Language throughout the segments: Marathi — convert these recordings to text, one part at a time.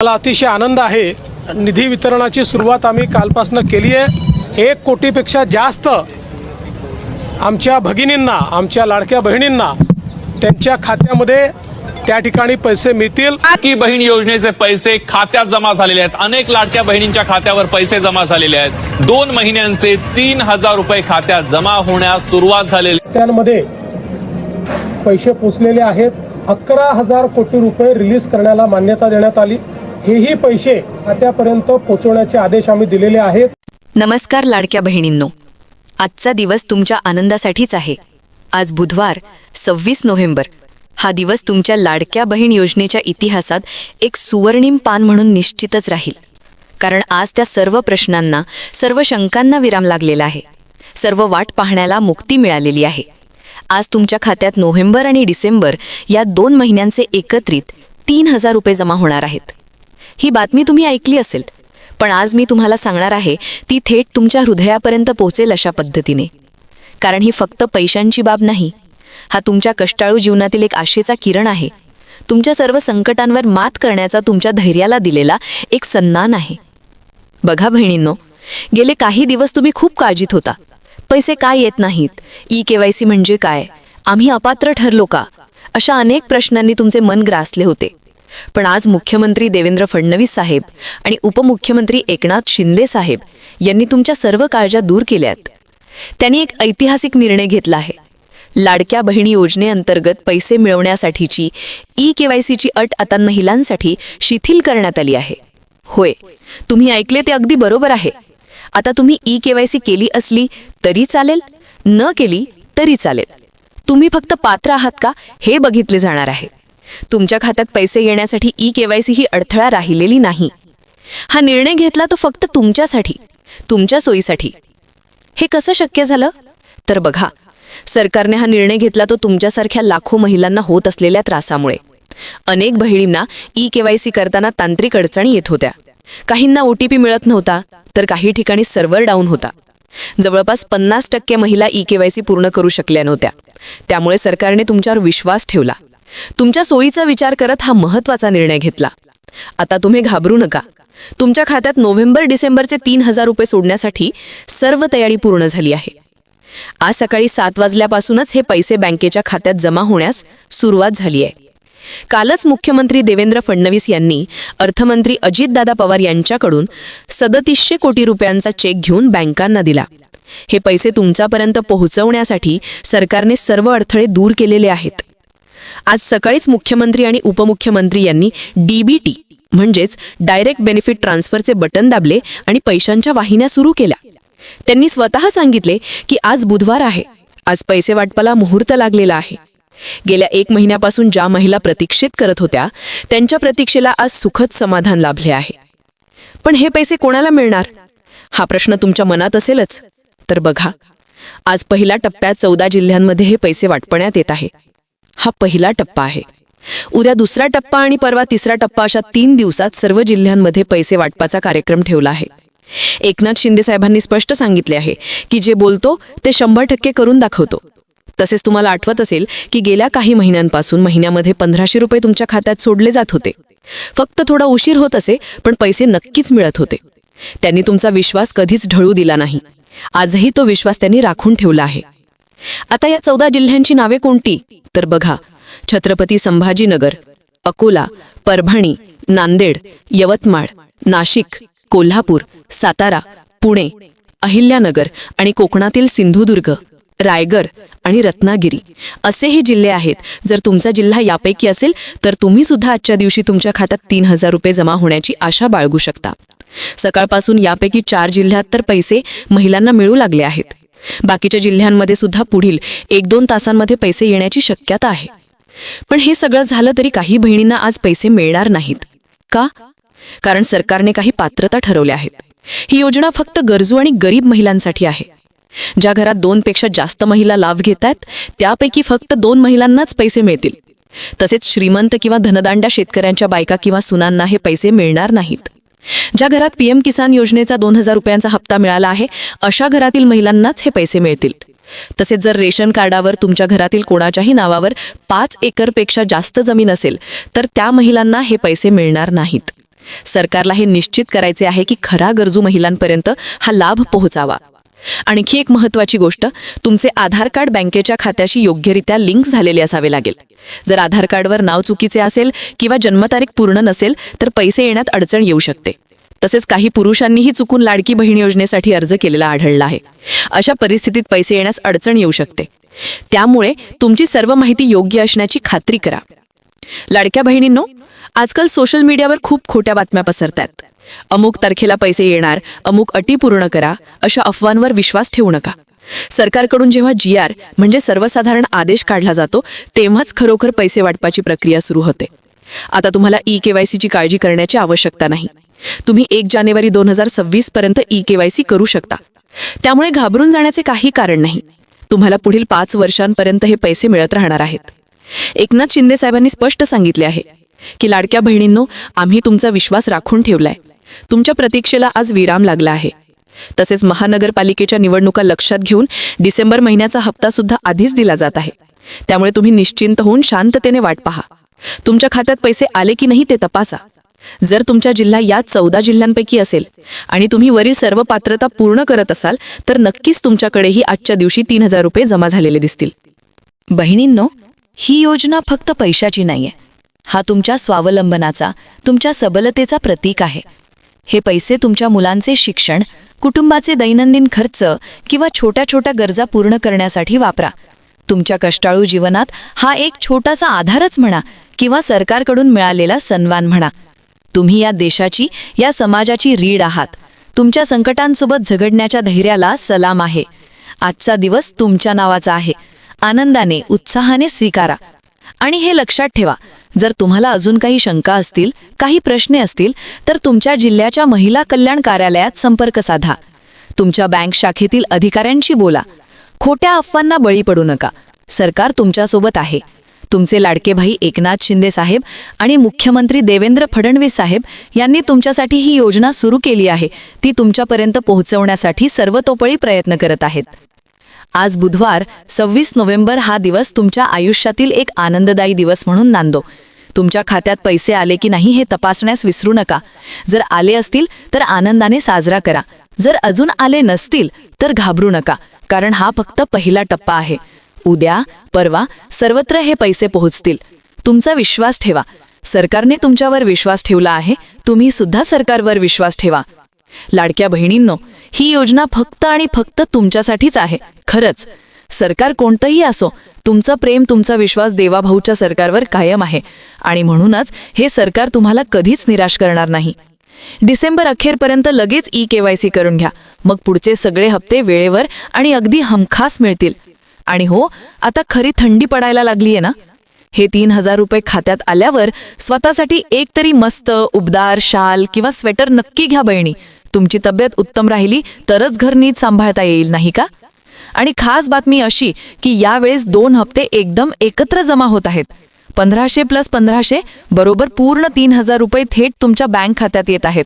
मला अतिशय आनंद आहे। निधी वितरणाची सुरुवात आम्ही कालपासून केली आहे। 1 कोटीपेक्षा जास्त आमच्या भगिनींना, आमच्या लाडक्या बहिणींना त्यांच्या खात्यामध्ये त्या ठिकाणी पैसे मिळतील। लाडकी बहीण योजनेचे पैसे खात्यात जमा झालेले आहेत। अनेक लाडक्या बहिणींच्या खात्यावर पैसे जमा झालेले आहेत। 2 महिन्यांचे 3000 रुपये खात्यात जमा होण्यास सुरुवात झालेली। त्यामध्ये पैसे पोचलेले आहेत। 11,000 कोटी रुपये रिलीज करण्याला मान्यता देण्यात आली। हेही पैसे खात्यापर्यंत पोहोचवण्याचे आदेश आम्ही दिलेले आहेत। नमस्कार लाडक्या बहिणींनो, आजचा दिवस तुमच्या आनंदासाठीच आहे। आज बुधवार 26 नोव्हेंबर हा दिवस तुमच्या लाडक्या बहीण योजनेच्या इतिहासात एक सुवर्णिम पान म्हणून निश्चितच राहील। कारण आज त्या सर्व प्रश्नांना, सर्व शंकांना विराम लागलेला आहे। सर्व वाट पाहण्याला मुक्ती मिळालेली आहे। आज तुमच्या खात्यात नोव्हेंबर आणि डिसेंबर या 2 महिन्यांचे एकत्रित 3000 रुपये जमा होणार आहेत। ही बातमी तुम्ही ऐकली असेल, पण आज मी तुम्हाला सांगणार आहे ती थेट तुमच्या हृदयापर्यंत पोहोचेल अशा पद्धतीने। कारण ही फक्त पैशांची बाब नाही, हा तुमच्या कष्टाळू जीवनातील एक आशेचा किरण आहे। तुमच्या सर्व संकटांवर मात करण्याचा तुमच्या धैर्याला दिलेला एक सन्मान आहे। बघा बहिणींनो, गेले काही दिवस तुम्ही खूप काळजीत होता। पैसे काय येत नाहीत, ई-केवायसी म्हणजे काय, आम्ही अपात्र ठरलो का, अशा अनेक प्रश्नांनी तुमचे मन ग्रासले होते। पण आज मुख्यमंत्री देवेंद्र फडणवीस साहेब आणि उपमुख्यमंत्री एकनाथ शिंदे साहेब यांनी तुमच्या सर्व काळजा दूर केल्यात। त्यांनी एक ऐतिहासिक निर्णय घेतला आहे। लाडक्या बहिणी योजनेअंतर्गत पैसे मिळवण्यासाठीची ई-केवायसीची अट आता महिलांसाठी शिथिल करण्यात आली आहे। होय, तुम्ही ऐकले ते अगदी बरोबर आहे। आता तुम्ही ई-केवायसी केली असली तरी चालेल, न केली तरी चालेल। तुम्ही फक्त पात्र आहात का हे बघितले जाणार आहे। तुमच्या खात्यात पैसे येण्यासाठी ई-केवायसी ही अडथळा राहिलेली नाही। हा निर्णय घेतला तो फक्त तुमच्यासाठी, तुमच्या सोयीसाठी। हे कसं शक्य झालं तर बघा, सरकारने हा निर्णय घेतला तो तुमच्यासारख्या लाखो महिलांना होत असलेल्या त्रासामुळे। अनेक बहिणींना ई-केवायसी करताना तांत्रिक अडचणी येत होत्या। काहींना OTP मिळत नव्हता, तर काही ठिकाणी सर्व्हर डाऊन होता। जवळपास 50% महिला ई-केवायसी पूर्ण करू शकल्या नव्हत्या। त्यामुळे सरकारने तुमच्यावर विश्वास ठेवला, तुमच्या सोयीचा विचार करत हा महत्त्वाचा निर्णय घेतला। आता तुम्ही घाबरू नका। तुमच्या खात्यात नोव्हेंबर-डिसेंबरचे 3000 रुपये सोडण्यासाठी सर्व तयारी पूर्ण झाली आहे। आज सकाळी 7 वाजल्यापासूनच हे पैसे बँकेच्या खात्यात जमा होण्यास सुरुवात झाली आहे। कालच मुख्यमंत्री देवेंद्र फडणवीस यांनी अर्थमंत्री अजितदादा पवार यांच्याकडून 3700 कोटी रुपयांचा चेक घेऊन बँकांना दिला। हे पैसे तुमच्यापर्यंत पोहोचवण्यासाठी सरकारने सर्व अडथळे दूर केलेले आहेत। आज सकाळीच मुख्यमंत्री आणि उपमुख्यमंत्री यांनी DBT म्हणजेच डायरेक्ट बेनिफिट ट्रान्सफरचे बटन दाबले आणि पैशांच्या वाहिन्या सुरू केल्या। त्यांनी स्वतः सांगितले की आज बुधवार आहे, आज पैसे वाटपाला मुहूर्त लागलेला आहे। गेल्या 1 महिन्यापासून ज्या महिला प्रतीक्षेत करत होत्या, त्यांच्या प्रतीक्षेला आज सुखद समाधान लाभले आहे। पण हे पैसे कोणाला मिळणार हा प्रश्न तुमच्या मनात असेलच। तर बघा, आज पहिल्या टप्प्यात 14 जिल्ह्यांमध्ये हे पैसे वाटपण्यात येत आहे। हा पहिला टप्पा आहे। उद्या दुसरा टप्पा आणि परवा तिसरा टप्पा अशा 3 दिवसात सर्व जिल्ह्यांमध्ये पैसे वाटपाचा कार्यक्रम ठेवला आहे। एकनाथ शिंदे साहेबांनी स्पष्ट सांगितले आहे की जे बोलतो ते 100% करून दाखवतो। तसेच तुम्हाला आठवत असेल की गेल्या काही महिन्यांपासून महिन्यामध्ये 1500 रुपये तुमच्या खात्यात सोडले जात होते। फक्त थोडा उशीर होत असे, पण पैसे नक्कीच मिळत होते। त्यांनी तुमचा विश्वास कधीच ढळू दिला नाही। आजही तो विश्वास त्यांनी राखून ठेवला आहे। आता या 14 जिल्ह्यांची नावे कोणती तर बघा, छत्रपती संभाजीनगर, अकोला, परभणी, नांदेड, यवतमाळ, नाशिक, कोल्हापूर, सातारा, पुणे, अहिल्यानगर आणि कोकणातील सिंधुदुर्ग, रायगड आणि रत्नागिरी असे हे जिल्हे आहेत। जर तुमचा जिल्हा यापैकी असेल तर तुम्ही सुद्धा आजच्या दिवशी तुमच्या खात्यात 3000 रुपये जमा होण्याची आशा बाळगू शकता। सकाळपासून यापैकी 4 जिल्ह्यात तर पैसे महिलांना मिळू लागले आहेत। बाकीच्या जिल्ह्यांमध्ये सुद्धा पुढील 1-2 तासांमध्ये पैसे येण्याची शक्यता आहे। पण हे सगळं झालं तरी काही बहिणींना आज पैसे मिळणार नाहीत का? कारण सरकारने काही पात्रता ठरवल्या आहेत। ही योजना फक्त गरजू आणि गरीब महिलांसाठी आहे। ज्या घरात 2 पेक्षा जास्त महिला लाभ घेतात त्यापैकी फक्त 2 महिलांनाच पैसे मिळतील। तसेच श्रीमंत किंवा धनदांड्या शेतकऱ्यांच्या बायका किंवा सुनांना हे पैसे मिळणार नाहीत। ज्या घरात PM किसान योजनेचा 2000 रुपयांचा हप्ता मिळाला आहे अशा घरातील महिलांनाच हे पैसे मिळतील। तसेच जर रेशन कार्डावर तुमच्या घरातील कोणाच्याही नावावर 5 एकरपेक्षा जास्त जमीन असेल तर त्या महिलांना हे पैसे मिळणार नाहीत। सरकारला हे निश्चित करायचे आहे की खरा गरजू महिलांपर्यंत हा लाभ पोहोचावा. आणखी एक महत्त्वाची गोष्ट, तुमचे आधार कार्ड बँकेच्या खात्याशी योग्यरित्या लिंक झालेले असावे लागेल. जर आधार कार्डवर नाव चुकीचे असेल किंवा जन्मतारीख पूर्ण नसेल तर पैसे येण्यात अडचण येऊ शकते. तसेच काही पुरुषांनीही चुकून लाडकी बहीण योजनेसाठी अर्ज केलेला आढळला आहे. अशा परिस्थितीत पैसे येण्यास अडचण येऊ शकते. त्यामुळे तुमची सर्व माहिती योग्य असण्याची खात्री करा. लाडक्या बहिणींनो, आजकाल सोशल मीडियावर खूप खोट्या बातम्या पसरतात. अमुक तारखेला पैसे येणार, अमुक अटी पूर्ण करा, अशा अफवांवर विश्वास ठेवू नका. सरकारकडून जेव्हा GR म्हणजे सर्वसाधारण आदेश काढला जातो तेव्हाच खरोखर पैसे वाटपाची प्रक्रिया सुरू होते. आता तुम्हाला eKYC काळजी करण्याची आवश्यकता नाही. तुम्ही 1 जानेवारी 2026 पर्यंत eKYC करू शकता. त्यामुळे घाबरून जाण्याचे काही कारण नाही. तुम्हाला पुढील 5 वर्षांपर्यंत हे पैसे मिळत राहणार आहेत. एकनाथ शिंदे साहेबांनी स्पष्ट सांगितले आहे की लाडक्या बहिणींनो, आम्ही तुमचा विश्वास राखून ठेवलाय. तुमच्या प्रतीक्षेला आज विराम लागला आहे. तसेच महानगरपालिकेच्या निवडणुका लक्षात घेऊन डिसेंबर महिन्याचा हप्ता सुद्धा आधीच दिला जात आहे. त्यामुळे तुम्ही निश्चिंत होऊन शांततेने वाट पहा. तुमच्या खात्यात पैसे आले की नाही ते तपासा. जर तुमचा जिल्हा या 14 जिल्ह्यांपैकी असेल आणि तुम्ही वरील सर्व पात्रता पूर्ण करत असाल तर नक्कीच तुमच्याकडेही आजच्या दिवशी 3000 रुपये जमा झालेले दिसतील. बहिणींनो, ही योजना फक्त पैशाची नाहीये. हा तुमच्या स्वावलंबनाचा, तुमच्या सबलतेचा प्रतीक आहे. हे पैसे तुमच्या मुलांचे शिक्षण, कुटुंबाचे दैनंदिन खर्च किंवा छोट्या छोट्या गरजा पूर्ण करण्यासाठी वापरा. तुमच्या कष्टाळू जीवनात हा एक छोटासा आधारच म्हणा किंवा सरकारकडून मिळालेला सन्मान म्हणा. तुम्ही या देशाची, या समाजाची रीढ आहात. तुमच्या संकटांसोबत झगडण्याच्या धैर्याला सलाम आहे. आजचा दिवस तुमच्या नावाचा आहे. आनंदाने, उत्साहाने स्वीकारा. आणि हे लक्षात ठेवा, जर तुम्हाला अजून काही शंका असतील, काही प्रश्न असतील तर तुमच्या जिल्ह्याच्या महिला कल्याण कार्यालयात संपर्क साधा. तुमच्या बँक शाखेतील अधिकाऱ्यांशी बोला. खोट्या अफवांना बळी पडू नका. सरकार तुमच्यासोबत आहे. तुमचे लाडके भाई एकनाथ शिंदे साहेब आणि मुख्यमंत्री देवेंद्र फडणवीस साहेब यांनी तुमच्यासाठी ही योजना सुरू केली आहे. ती तुमच्यापर्यंत पोहोचवण्यासाठी सर्वतोपरी प्रयत्न करत आहेत. आज बुधवार 26 नोव्हेंबर हा दिवस तुमच्या आयुष्यातील एक आनंददायी दिवस म्हणून नांदो. तुमच्या खात्यात पैसे आले की नाही हे तपासण्यास विसरू नका. जर आले असतील तर आनंदाने साजरा करा. जर अजून आले नसतील तर घाबरू नका, कारण हा फक्त पहिला टप्पा आहे. उद्या, परवा सर्वत्र हे पैसे पोहोचतील. तुमचा विश्वास ठेवा. सरकारने तुमच्यावर विश्वास ठेवला आहे. तुम्ही सुद्धा सरकारवर विश्वास ठेवा. लाडक्या बहिणींनो, ही योजना फक्त आणि फक्त तुमच्यासाठीच आहे. खरंच, सरकार कोणतंही असो, तुमचं प्रेम, तुमचा विश्वास देवाभाऊच्या सरकारवर कायम आहे. आणि म्हणूनच हे सरकार तुम्हाला कधीच निराश करणार नाही. डिसेंबर अखेरपर्यंत लगेच eKYC करून घ्या. मग पुढचे सगळे हप्ते वेळेवर आणि अगदी हमखास मिळतील. आणि हो, आता खरी थंडी पडायला लागलीये ना. हे 3000 रुपये खात्यात आल्यावर स्वतःसाठी एक तरी मस्त उबदार शाल किंवा स्वेटर नक्की घ्या बहिणी. तुमची तब्येत उत्तम राहिली तरच घर नीट सांभाळता येईल, नाही का? आणि खास बातमी अशी की यावेळेस 2 हप्ते एकदम एकत्र जमा होत आहेत. 1500 + 1500 बरोबर पूर्ण 3000 रुपये थेट तुमच्या बँक खात्यात येत आहेत.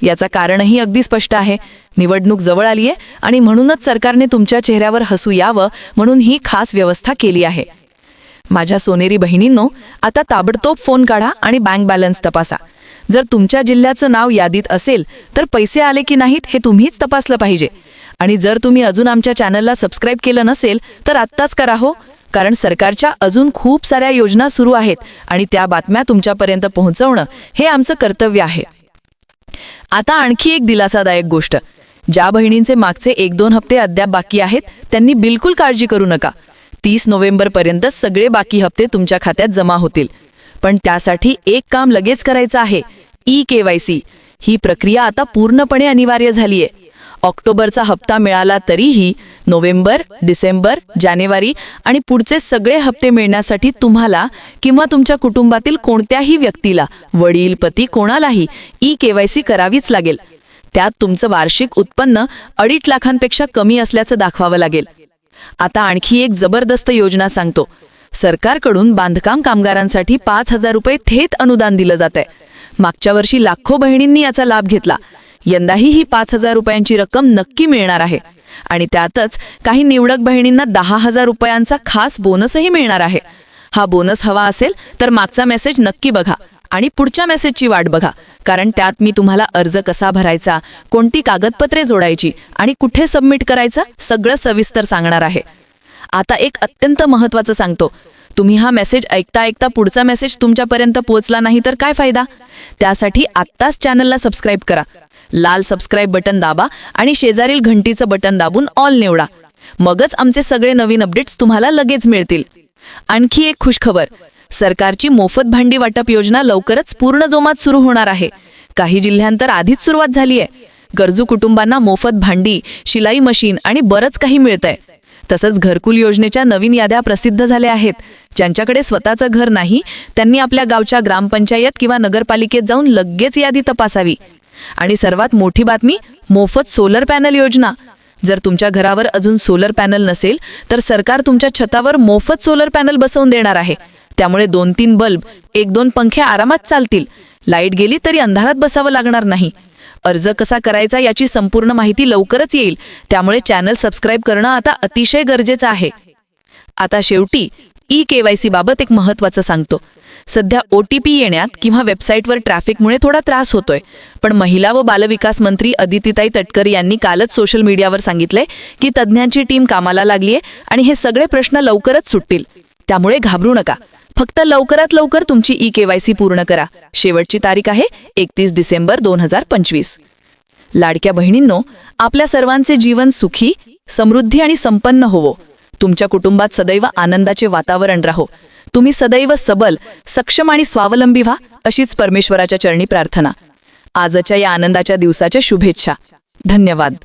याचं कारणही अगदी स्पष्ट आहे. निवडणूक जवळ आली आहे आणि म्हणूनच सरकारने तुमच्या चेहऱ्यावर हसू यावं म्हणून ही खास व्यवस्था केली आहे. माझ्या सोनेरी बहिणींनो, आता ताबडतोब फोन काढा आणि बँक बॅलन्स तपासा. जर तुमच्या जिल्ह्याचं नाव यादीत असेल तर पैसे आले की नाहीत हे तुम्हीच तपासलं पाहिजे. आणि जर तुम्ही अजून आमच्या चॅनलला सबस्क्राईब केलं नसेल तर आत्ताच करा हो, कारण सरकारच्या अजून खूप साऱ्या योजना सुरू आहेत आणि त्या बातम्या तुमच्यापर्यंत पोहोचवणं हे आमचं कर्तव्य आहे. आता आणखी एक दिलासादायक गोष्ट. ज्या बहिणींचे मागचे 1-2 हप्ते अद्याप बाकी आहेत त्यांनी बिलकुल काळजी करू नका. 30 नोव्हेंबरपर्यंत सगळे बाकी हप्ते तुमच्या खात्यात जमा होतील. पण त्यासाठी एक काम लगेच करायचं आहे, eKYC. ही प्रक्रिया आता पूर्णपणे अनिवार्य झालीये. ऑक्टोबरचा हप्ता मिळाला तरीही नोव्हेंबर, डिसेंबर, जानेवारी आणि पुढचे सगळे हप्ते मिळण्यासाठी तुम्हाला किंवा तुमच्या कुटुंबातील कोणत्याही व्यक्तीला, वडील, पती, कोणालाही eKYC करावीच लागेल. त्यात तुमचं वार्षिक उत्पन्न 2.5 लाखांपेक्षा कमी असल्याचं दाखवावं लागेल. आता आणखी एक जबरदस्त योजना सांगतो. सरकारकडून बांधकाम कामगारांसाठी 5000 रुपये थेट अनुदान दिलं जातंय. मागच्या वर्षी लाखो बहिणींनी याचा लाभ घेतला. यंदाही ही 5000 रुपयांची रक्कम नक्की मिळणार आहे. आणि त्यातच काही निवडक बहिणींना 10,000 रुपयांचा खास बोनसही मिळणार आहे. हा बोनस हवा असेल तर मागचा मेसेज नक्की बघा आणि पुढच्या मेसेजची वाट बघा, कारण त्यात मी तुम्हाला अर्ज कसा भरायचा, कोणती कागदपत्रे जोडायची आणि कुठे सबमिट करायचं सगळं सविस्तर सांगणार आहे. आता एक अत्यंत महत्त्वाचं सांगतो, तुम्ही हा मेसेज ऐकता ऐकता पुढचा मेसेज तुमच्यापर्यंत पोहोचला नाही तर काय फायदा. त्यासाठी आत्ताच चॅनलला सबस्क्राईब करा, लाल सबस्क्राईब बटन दाबा आणि शेजारील घंटीचं बटन दाबून ऑल निवडा. मगच आमचे सगळे नवीन अपडेट्स तुम्हाला लगेच मिळतील. आणखी एक खुशखबर, सरकारची मोफत भांडी वाटप योजना लवकरच पूर्ण जोमात सुरू होणार आहे. काही जिल्ह्यांतर आधीच सुरुवात झाली आहे. गरजू कुटुंबांना मोफत भांडी, शिलाई मशीन आणि बरंच काही मिळतंय. तसंच घरकुल योजनेच्या नवीन याद्या प्रसिद्ध झाल्या आहेत. ज्यांच्याकडे स्वतःचं घर नाही त्यांनी आपल्या गावच्या ग्रामपंचायत किंवा नगरपालिकेत जाऊन लगेच यादी तपासावी. आणि सर्वात मोठी बातमी, मोफत सोलर पॅनल योजना. जर तुमच्या घरावर अजून सोलर पॅनल नसेल तर सरकार तुमच्या छतावर मोफत सोलर पॅनल बसवून देणार आहे. त्यामुळे 2-3 बल्ब, 1-2 पंखे आरामात चालतील. लाईट गेली तरी अंधारात बसावं लागणार नाही. अर्ज कसा करायचा याची संपूर्ण माहिती लवकरच येईल. त्यामुळे चॅनल सबस्क्राईब करणं आता अतिशय गरजेचं आहे. आता शेवटी ई-KYC बाबत एक महत्त्वाचं सांगतो. सध्या OTP येण्यात किंवा वेबसाईटवर ट्रॅफिकमुळे थोडा त्रास होतोय. पण महिला व बालविकास मंत्री अदितीताई तटकर यांनी कालच सोशल मीडियावर सांगितलंय की तज्ज्ञांची टीम कामाला लागलीये आणि हे सगळे प्रश्न लवकरच सुटतील. त्यामुळे घाबरू नका. फक्त लवकरात लवकर तुमची ई-KYC पूर्ण करा. शेवटची तारीख आहे 31 डिसेंबर 2025. लाडक्या बहिणींनो, आपल्या सर्वांचे जीवन सुखी, समृद्धी आणि संपन्न होवो. तुमच्या कुटुंबात सदैव आनंदाचे वातावरण राहो. तुम्ही सदैव सबल, सक्षम आणि स्वावलंबी व्हा, अशीच परमेश्वराच्या चरणी प्रार्थना. आजच्या या आनंदाच्या दिवसाच्या शुभेच्छा. धन्यवाद.